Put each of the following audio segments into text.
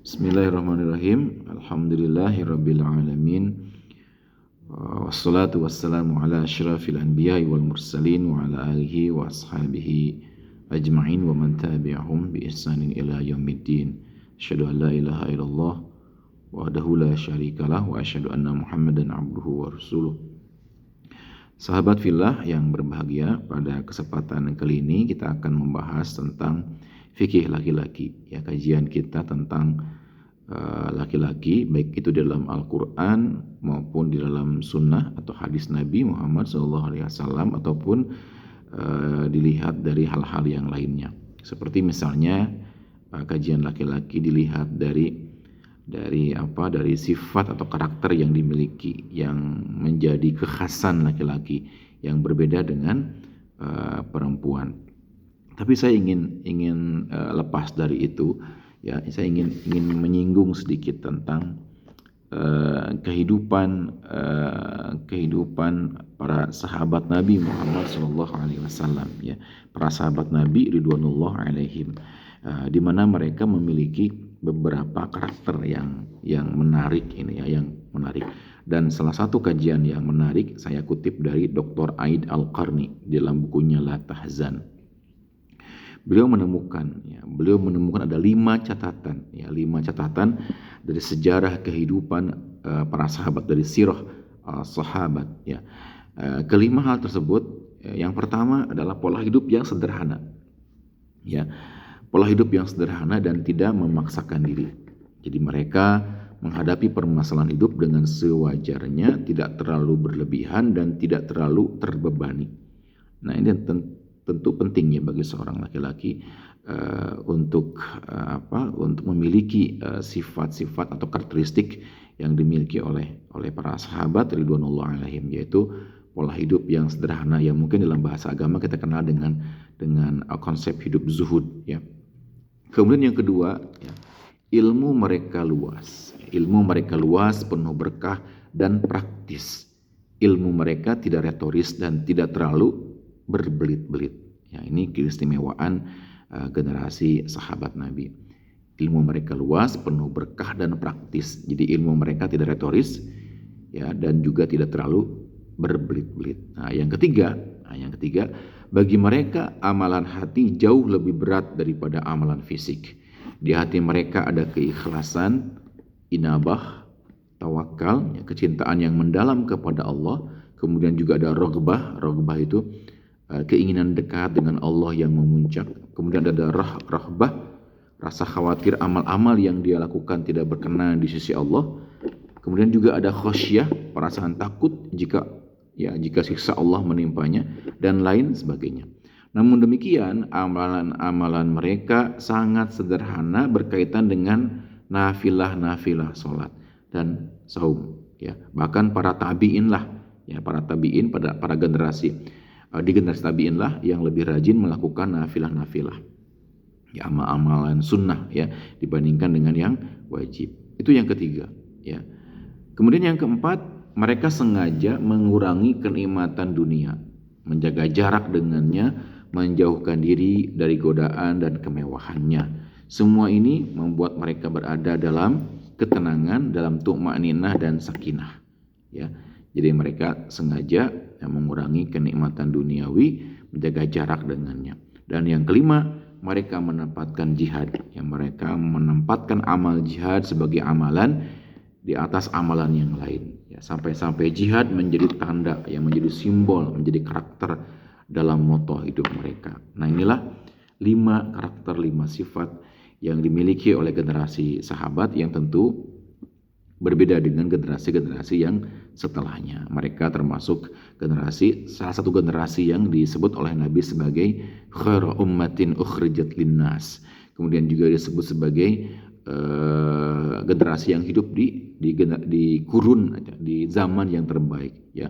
Bismillahirrahmanirrahim. Alhamdulillahirabbil alamin. Wassalatu wassalamu ala asyrafil anbiya'i wal mursalin wa ala alihi wa ashabihi ajma'in wa man tabi'ahum bi ihsanin ila yaumiddin. Asyhadu an la ilaha illallah wahdahu la syarikalah wa asyhadu anna Muhammadan abduhu wa rasuluh. Sahabat fillah yang berbahagia, pada kesempatan kali ini kita akan membahas tentang fikih laki-laki. Ya, kajian kita tentang laki-laki, baik itu di dalam Al-Quran maupun di dalam sunnah atau hadis Nabi Muhammad SAW, ataupun dilihat dari hal-hal yang lainnya. Seperti misalnya kajian laki-laki dilihat dari sifat atau karakter yang dimiliki, yang menjadi kekhasan laki-laki yang berbeda dengan perempuan. Tapi saya ingin lepas dari itu, ya, saya ingin menyinggung sedikit tentang kehidupan para sahabat Nabi Muhammad SAW, ya, para sahabat Nabi ridwanullah alaihim, di mana mereka memiliki beberapa karakter yang menarik ini, ya, yang menarik. Dan salah satu kajian yang menarik saya kutip dari Dr. Aid Al-Qarni dalam bukunya La Tahzan. Beliau menemukan ada 5 catatan dari sejarah kehidupan para sahabat, dari sirah sahabat, ya. Kelima hal tersebut, yang pertama adalah pola hidup yang sederhana, ya, pola hidup yang sederhana dan tidak memaksakan diri. Jadi mereka menghadapi permasalahan hidup dengan sewajarnya, tidak terlalu berlebihan dan tidak terlalu terbebani. Nah, ini tentu penting, ya, bagi seorang laki-laki untuk memiliki sifat-sifat atau karakteristik yang dimiliki oleh para sahabat ridwanullah alaihim, yaitu pola hidup yang sederhana, yang mungkin dalam bahasa agama kita kenal dengan konsep hidup zuhud, ya. Kemudian yang kedua, ya, ilmu mereka luas, penuh berkah dan praktis. Ilmu mereka tidak retoris dan tidak terlalu berbelit-belit. Ya, ini keistimewaan generasi sahabat Nabi. Ilmu mereka luas, penuh berkah dan praktis. Jadi ilmu mereka tidak retoris, ya, dan juga tidak terlalu berbelit-belit. Nah, yang ketiga, bagi mereka amalan hati jauh lebih berat daripada amalan fisik. Di hati mereka ada keikhlasan, inabah, tawakal, ya, kecintaan yang mendalam kepada Allah. Kemudian juga ada rogbah itu keinginan dekat dengan Allah yang memuncak. Kemudian ada rahbah, rasa khawatir amal-amal yang dia lakukan tidak berkenan di sisi Allah. Kemudian juga ada khosyah, perasaan takut jika siksa Allah menimpanya, dan lain sebagainya. Namun demikian, amalan-amalan mereka sangat sederhana berkaitan dengan nafilah salat dan saum, ya. Bahkan para tabi'in pada generasi di generasi tabi'in lah yang lebih rajin melakukan nafilah, ya, amalan sunnah, ya, dibandingkan dengan yang wajib. Itu yang ketiga, ya. Kemudian yang keempat, mereka sengaja mengurangi kenikmatan dunia, menjaga jarak dengannya, menjauhkan diri dari godaan dan kemewahannya. Semua ini membuat mereka berada dalam ketenangan, dalam tu'ma'ninah dan sakinah, ya. Jadi mereka sengaja mengurangi kenikmatan duniawi, menjaga jarak dengannya. Dan yang kelima, mereka menempatkan jihad, mereka menempatkan amal jihad sebagai amalan di atas amalan yang lain, ya, sampai jihad menjadi tanda, yang menjadi simbol, menjadi karakter dalam moto hidup mereka. Nah, inilah 5 karakter, 5 sifat yang dimiliki oleh generasi sahabat, yang tentu berbeda dengan generasi-generasi yang setelahnya. Mereka termasuk salah satu generasi yang disebut oleh Nabi sebagai khairu ummatin ukhrijat linnas. Kemudian juga disebut sebagai generasi yang hidup di kurun, di zaman yang terbaik, ya.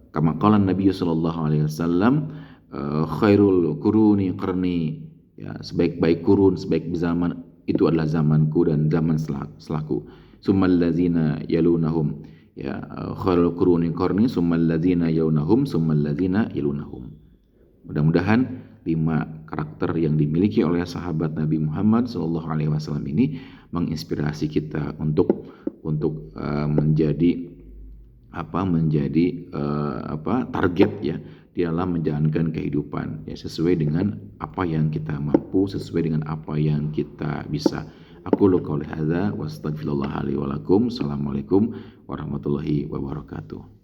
Kama qala Nabi sallallahu alaihi wasallam, khairul quruni qarni, ya, sebaik-baik kurun, sebaik zaman itu adalah zamanku dan zaman selaku. Summal ladzina yalunahum, ya, khairul quruni qarni summal ladzina yalunahum summal ladzina yalunahum. Mudah-mudahan 5 karakter yang dimiliki oleh sahabat Nabi Muhammad SAW ini menginspirasi kita untuk menjadi target ya di dalam menjalankan kehidupan ya, sesuai dengan apa yang kita mampu, sesuai dengan apa yang kita bisa. Aku qouli hadza wa astaghfirullah li wa lakum. Assalamualaikum warahmatullahi wabarakatuh.